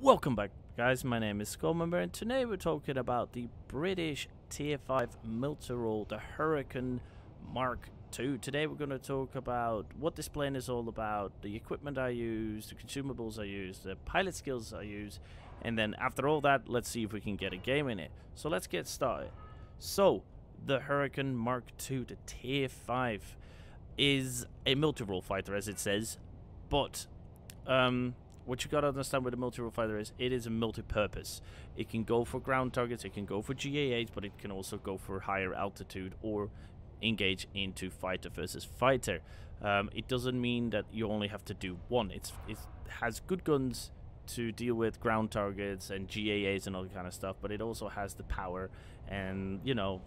Welcome back, guys. My name is Skullmember, and today we're talking about the British Tier 5 multi-role, the Hurricane Mark II. Today we're going to talk about what this plane is all about, the equipment I use, the consumables I use, the pilot skills I use, and then after all that, let's see if we can get a game in it. So let's get started. So, the Hurricane Mark II, the Tier 5, is a multi-role fighter, as it says, but what you gotta understand with a multi-role fighter is it is a multi-purpose. It can go for ground targets, it can go for GAAs, but it can also go for higher altitude or engage into fighter versus fighter. It doesn't mean that you only have to do one. It has good guns to deal with ground targets and GAAs and all that kind of stuff, but it also has the power and, you know,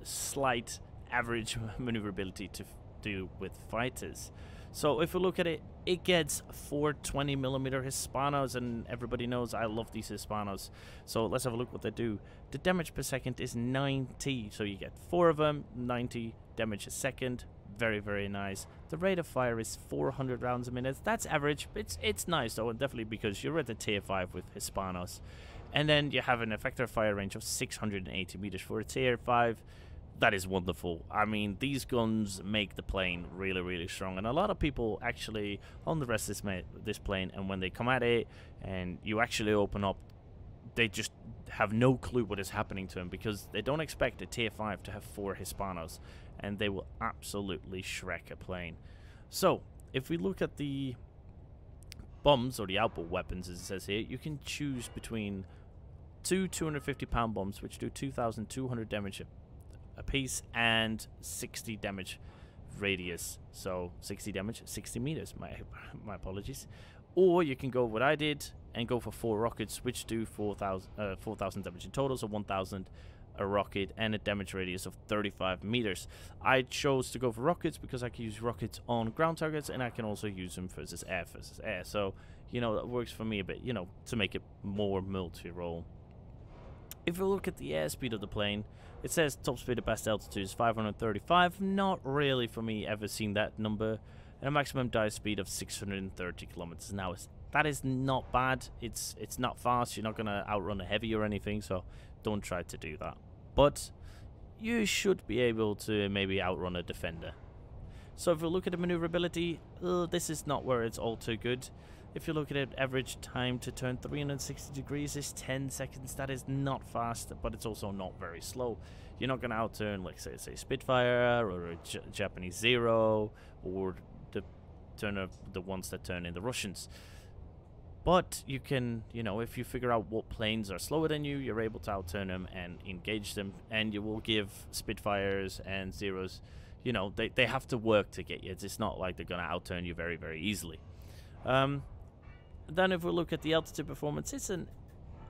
slight average maneuverability to deal with fighters. So if we look at it, it gets 4 20mm Hispanos, and everybody knows I love these Hispanos. So let's have a look what they do. The damage per second is 90, so you get 4 of them, 90 damage a second. Very, very nice. The rate of fire is 400 rounds a minute. That's average. It's nice though, and definitely because you're at the tier 5 with Hispanos. And then you have an effective fire range of 680 meters for a tier 5. That is wonderful. I mean, these guns make the plane really, really strong, and a lot of people actually underestimate this plane, and when they come at it and you actually open up, they just have no clue what is happening to them because they don't expect a tier 5 to have 4 Hispanos, and they will absolutely Shrek a plane. So if we look at the bombs, or the outboard weapons as it says here, you can choose between 2 250-pound bombs, which do 2,200 damage a piece, and 60 damage radius, so 60 damage, 60 meters, my apologies. Or you can go what I did and go for 4 rockets, which do 4,000 damage in total, so 1,000 a rocket and a damage radius of 35 meters. I chose to go for rockets because I can use rockets on ground targets, and I can also use them versus air, so you know, that works for me a bit, you know, to make it more multi-role. If we look at the airspeed of the plane, it says top speed at best altitude is 535. Not really for me ever seen that number. And a maximum dive speed of 630 kilometers an hour. That is not bad. It's not fast. You're not going to outrun a heavy or anything, so don't try to do that. But you should be able to maybe outrun a defender. So if we look at the maneuverability, this is not where it's all too good. If you look at it, average time to turn 360 degrees is 10 seconds. That is not fast, but it's also not very slow. You're not going to outturn, like say Spitfire or a Japanese Zero, or the ones that turn in the Russians. But you can, you know, if you figure out what planes are slower than you, you're able to outturn them and engage them, and you will give Spitfires and Zeros, you know, they have to work to get you. It's not like they're going to outturn you very, very easily. Then if we look at the altitude performance, it's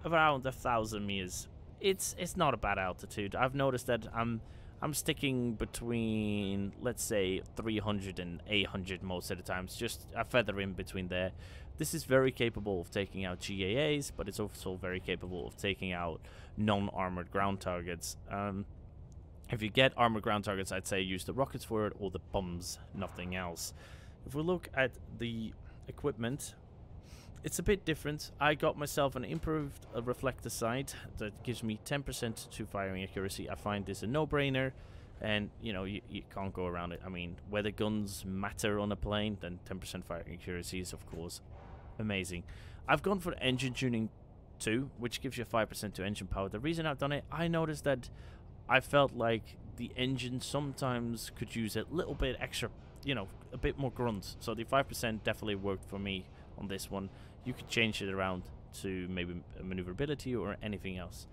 around 1,000 meters. It's not a bad altitude. I've noticed that I'm sticking between, let's say, 300 and 800 most of the times, just a feather in between there. This is very capable of taking out GAAs, but it's also very capable of taking out non-armored ground targets. If you get armored ground targets, I'd say use the rockets for it or the bombs, nothing else. If we look at the equipment, it's a bit different. I got myself an improved reflector sight that gives me 10% to firing accuracy. I find this a no-brainer, and you know, you can't go around it. I mean, whether guns matter on a plane, then 10% firing accuracy is of course amazing. I've gone for engine tuning too, which gives you 5% to engine power. The reason I've done it, I noticed that I felt like the engine sometimes could use a little bit extra, you know, a bit more grunt. So the 5% definitely worked for me on this one. You could change it around to maybe maneuverability or anything else.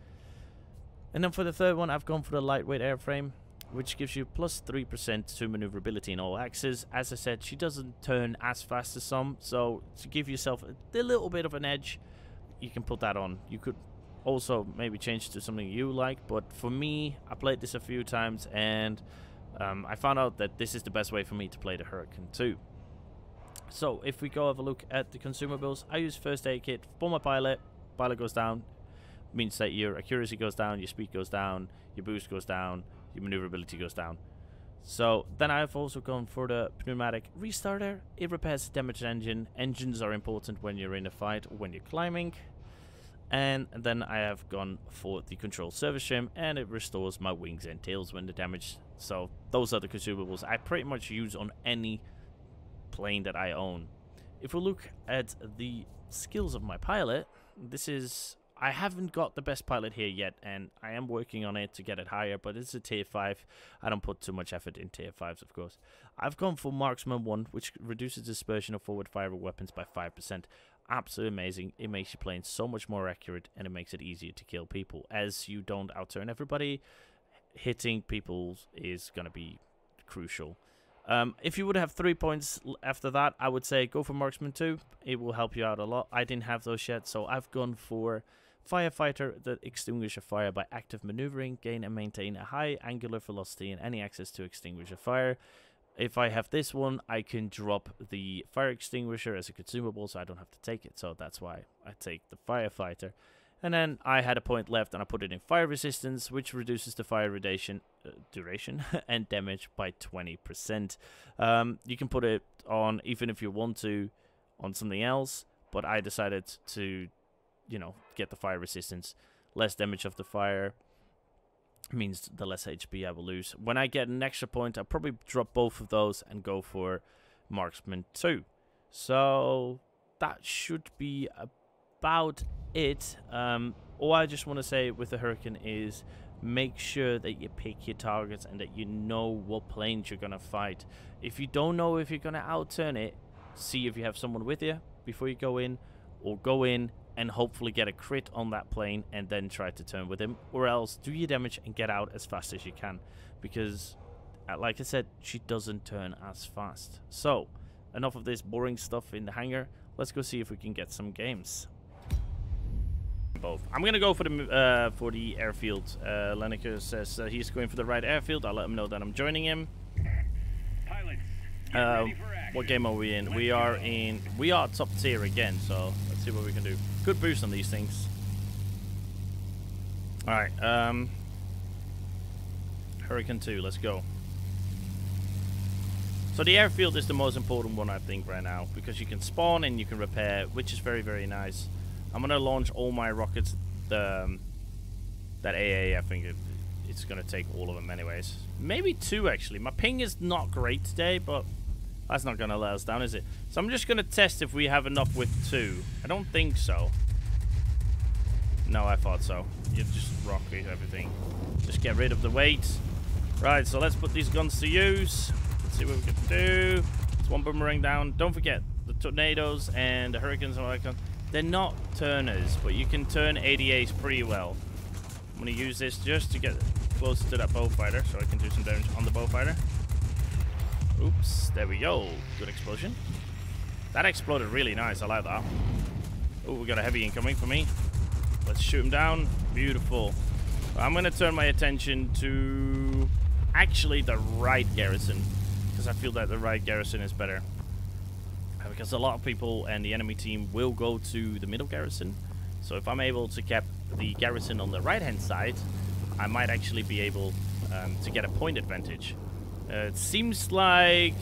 And then for the third one, I've gone for the lightweight airframe, which gives you plus 3% to maneuverability in all axes. As I said, she doesn't turn as fast as some, so to give yourself a little bit of an edge, you can put that on. You could also maybe change it to something you like, but for me, I played this a few times, and I found out that this is the best way for me to play the Hurricane II. So if we go have a look at the consumables, I use first aid kit for my pilot. Pilot goes down, means that your accuracy goes down, your speed goes down, your boost goes down, your maneuverability goes down. So then I've also gone for the pneumatic restarter. It repairs the damaged engine. Engines are important when you're in a fight or when you're climbing. And then I have gone for the control service trim, and it restores my wings and tails when they're damaged. So those are the consumables I pretty much use on any plane that I own. If we look at the skills of my pilot, I haven't got the best pilot here yet, and I am working on it to get it higher, but it's a tier 5. I don't put too much effort in tier 5s, of course. I've gone for Marksman 1, which reduces dispersion of forward fire weapons by 5%. Absolutely amazing. It makes your plane so much more accurate, and it makes it easier to kill people, as you don't outturn everybody. Hitting people is going to be crucial. If you would have 3 points after that, I would say go for Marksman 2. It will help you out a lot. I didn't have those yet, so I've gone for Firefighter that extinguish a fire by active maneuvering, gain and maintain a high angular velocity and any access to extinguish a fire. If I have this one, I can drop the fire extinguisher as a consumable, so I don't have to take it. So that's why I take the Firefighter. And then I had a point left, and I put it in fire resistance, which reduces the fire duration and damage by 20%. You can put it on, even if you want to, on something else, but I decided to, you know, get the fire resistance. Less damage of the fire means the less HP I will lose. When I get an extra point, I'll probably drop both of those and go for Marksman 2. So that should be about it. All I just want to say with the Hurricane is make sure that you pick your targets and that you know what planes you're going to fight. If you don't know if you're going to outturn it, see if you have someone with you before you go in, or go in and hopefully get a crit on that plane and then try to turn with him, or else do your damage and get out as fast as you can, because like I said, she doesn't turn as fast. So enough of this boring stuff in the hangar. Let's go see if we can get some games. Both. I'm gonna go for the airfield. Lenniker says he's going for the right airfield. I'll let him know that I'm joining him. What game are we in? We are top tier again, so let's see what we can do. Good boost on these things. Alright, Hurricane 2, let's go. So the airfield is the most important one, I think, right now, because you can spawn and you can repair, which is very, very nice. I'm gonna launch all my rockets. That AA, I think it's gonna take all of them anyways. Maybe 2 actually. My ping is not great today, but that's not gonna let us down, is it? So I'm just gonna test if we have enough with 2. I don't think so. No, I thought so. You just rocket everything. Just get rid of the weight. Right, so let's put these guns to use. Let's see what we can do. It's one boomerang down. Don't forget the tornadoes and the hurricanes and all that kind. They're not turners, but you can turn ADAs pretty well. I'm going to use this just to get closer to that bowfighter, so I can do some damage on the bowfighter. Oops, there we go. Good explosion. That exploded really nice. I like that. Oh, we got a heavy incoming for me. Let's shoot him down. Beautiful. I'm going to turn my attention to actually the right garrison, because I feel that the right garrison is better. Because a lot of people and the enemy team will go to the middle garrison. So if I'm able to cap the garrison on the right hand side, I might actually be able to get a point advantage. It seems like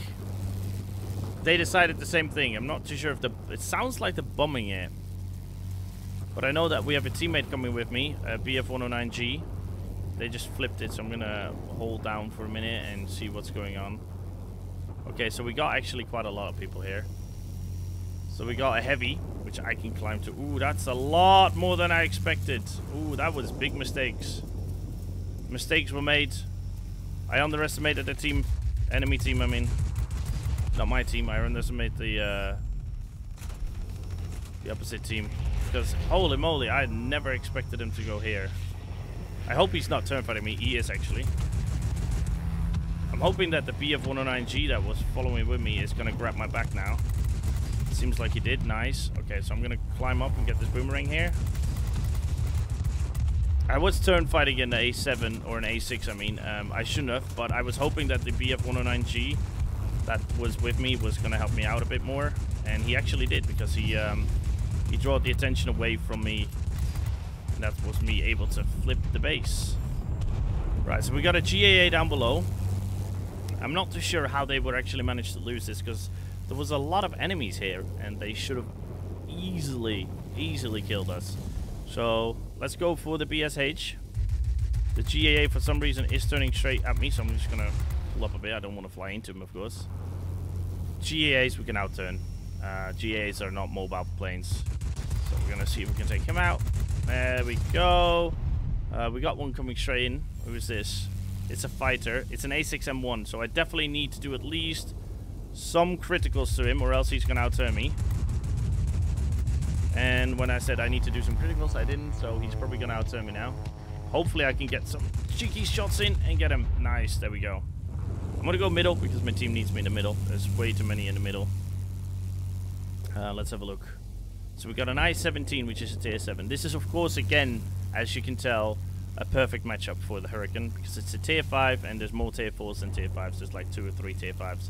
they decided the same thing. I'm not too sure if it sounds like they're bombing it. But I know that we have a teammate coming with me, BF-109G. They just flipped it, so I'm gonna hold down for a minute and see what's going on. Okay, so we got actually quite a lot of people here. So we got a heavy, which I can climb to. Ooh, that's a lot more than I expected. Ooh, that was big mistakes. Mistakes were made. I underestimated the team. Enemy team, I mean. Not my team. I underestimated the opposite team. Because, holy moly, I never expected him to go here. I hope he's not turn fighting me. He is, actually. I'm hoping that the BF-109G that was following with me is going to grab my back now. Seems like he did. Nice. Okay, so I'm gonna climb up and get this boomerang here. I was turn fighting in the A7 or an A6, I mean. I shouldn't have, but I was hoping that the BF-109G that was with me was gonna help me out a bit more, and he actually did, because he drew the attention away from me, and that was me able to flip the base. Right, so we got a GAA down below. I'm not too sure how they would actually manage to lose this, because there was a lot of enemies here, and they should have easily killed us. So let's go for the BSH. The GAA for some reason is turning straight at me, so I'm just gonna pull up a bit. I don't want to fly into him, of course. GAAs we can outturn. GAAs are not mobile planes, so we're gonna see if we can take him out. There we go. We got one coming straight in. Who is this? It's a fighter. It's an A6M1, so I definitely need to do at least some criticals to him, or else he's gonna outturn me. And when I said I need to do some criticals, I didn't, so he's probably gonna outturn me now. Hopefully I can get some cheeky shots in and get him. Nice, there we go. I'm gonna go middle because my team needs me in the middle. There's way too many in the middle. Let's have a look. So we got an I-17, which is a tier 7. This is, of course, again, as you can tell, a perfect matchup for the Hurricane, because it's a tier 5 and there's more tier 4s than tier 5s. There's like 2 or 3 tier 5s.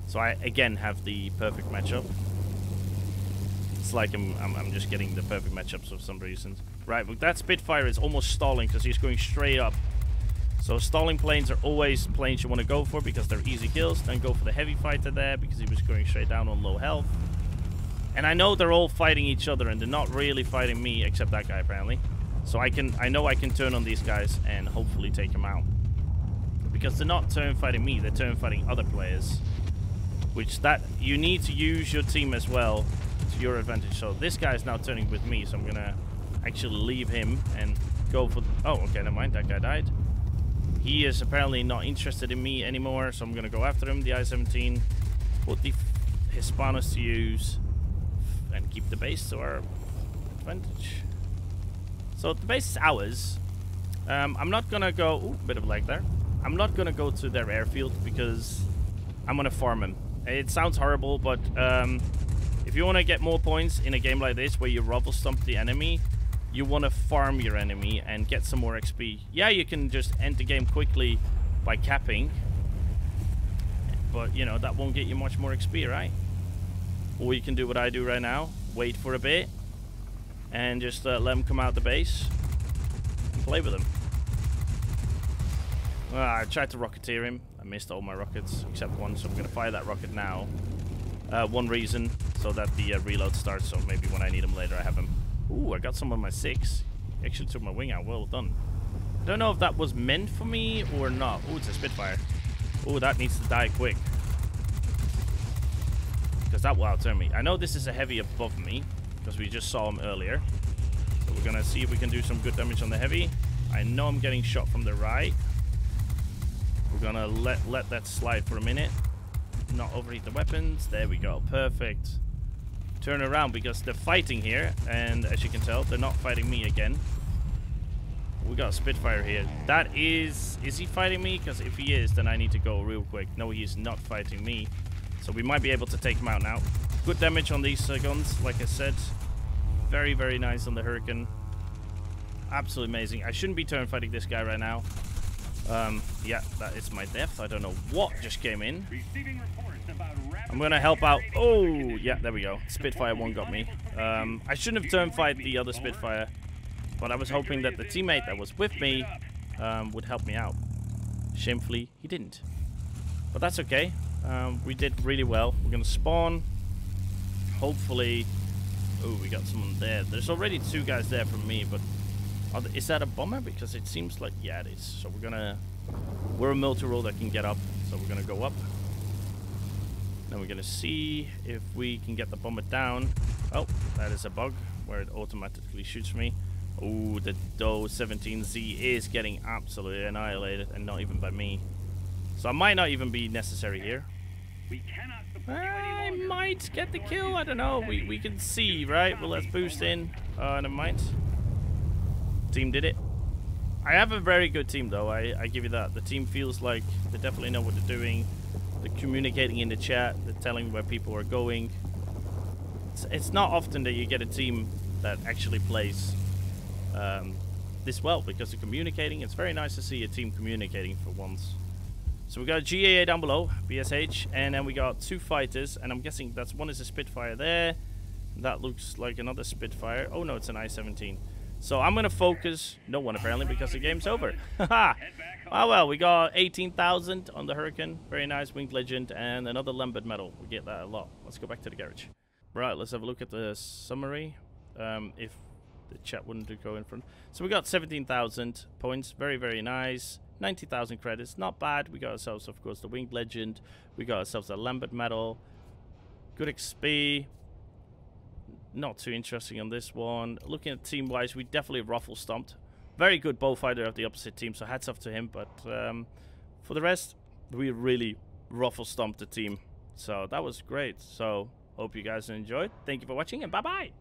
So I, again, have the perfect matchup. It's like I'm just getting the perfect matchups for some reason. Right, but that Spitfire is almost stalling because he's going straight up. So stalling planes are always planes you want to go for because they're easy kills. Then go for the heavy fighter there because he was going straight down on low health. And I know they're all fighting each other and they're not really fighting me except that guy apparently. So I know I can turn on these guys and hopefully take them out. Because they're not turn fighting me, they're turn fighting other players. Which that you need to use your team as well to your advantage. So this guy is now turning with me, so I'm gonna actually leave him and go for oh, okay, never mind, that guy died. He is apparently not interested in me anymore, so I'm gonna go after him, the I-17, put the Hispanos to use, and keep the base to our advantage. So the base is ours. I'm not gonna go, ooh, bit of lag there. I'm not gonna go to their airfield because I'm gonna farm him. It sounds horrible, but if you want to get more points in a game like this where you rubble stomp the enemy, you want to farm your enemy and get some more XP. Yeah, you can just end the game quickly by capping, but you know, that won't get you much more XP, right? Or you can do what I do right now, wait for a bit and just let them come out the base and play with them. I tried to rocketeer him. I missed all my rockets except one, so I'm going to fire that rocket now. One reason, so that the reload starts, so maybe when I need him later I have him. Ooh, I got some on my 6. Actually took my wing out, well done. I don't know if that was meant for me or not. Ooh, it's a Spitfire. Ooh, that needs to die quick. Because that will outturn me. I know this is a heavy above me, because we just saw him earlier. So we're going to see if we can do some good damage on the heavy. I know I'm getting shot from the right. We're gonna let that slide for a minute. Not overheat the weapons. There we go. Perfect. Turn around because they're fighting here, and as you can tell, they're not fighting me again. We got a Spitfire here. That is he fighting me? Because if he is, then I need to go real quick. No, he's not fighting me. So we might be able to take him out now. Good damage on these guns, like I said. Very, very nice on the Hurricane. Absolutely amazing. I shouldn't be turn fighting this guy right now. Yeah, that is my death. I don't know what just came in. I'm gonna help out. Oh, yeah, there we go. Spitfire 1 got me. I shouldn't have turn fight the other Spitfire, but I was hoping that the teammate that was with me would help me out. Shamefully, he didn't. But that's okay. We did really well. We're gonna spawn. Hopefully. Oh, we got someone there. There's already 2 guys there from me, but is that a bomber? Because it seems like, yeah, it is. So we're a multi-roll that can get up. So we're gonna go up. Then we're gonna see if we can get the bomber down. Oh, that is a bug where it automatically shoots me. Oh, the DOE 17Z is getting absolutely annihilated, and not even by me. So I might not even be necessary here. I might get the kill. I don't know. We can see, right? Well, let's boost in. Never mind. Team did it. I have a very good team though, I give you that. The team feels like they definitely know what they're doing. They're communicating in the chat, they're telling where people are going. It's not often that you get a team that actually plays this well, because they're communicating. It's very nice to see a team communicating for once. So we got a GAA down below, BSH, and then we got 2 fighters, and I'm guessing one is a Spitfire there. That looks like another Spitfire. Oh no, it's an I-17. So I'm going to focus, no one apparently, because the game's over. Haha. Oh well, we got 18,000 on the Hurricane. Very nice, Winged Legend, and another Lambert medal. We get that a lot. Let's go back to the garage. Right, let's have a look at the summary. If the chat wouldn't go in front. So we got 17,000 points. Very, very nice. 90,000 credits. Not bad. We got ourselves, of course, the Winged Legend. We got ourselves a Lambert medal. Good XP. Not too interesting on this one. Looking at team-wise, we definitely ruffle stomped. Very good bullfighter of the opposite team, so hats off to him. But for the rest, we really ruffle stomped the team. So that was great. So hope you guys enjoyed. Thank you for watching, and bye-bye.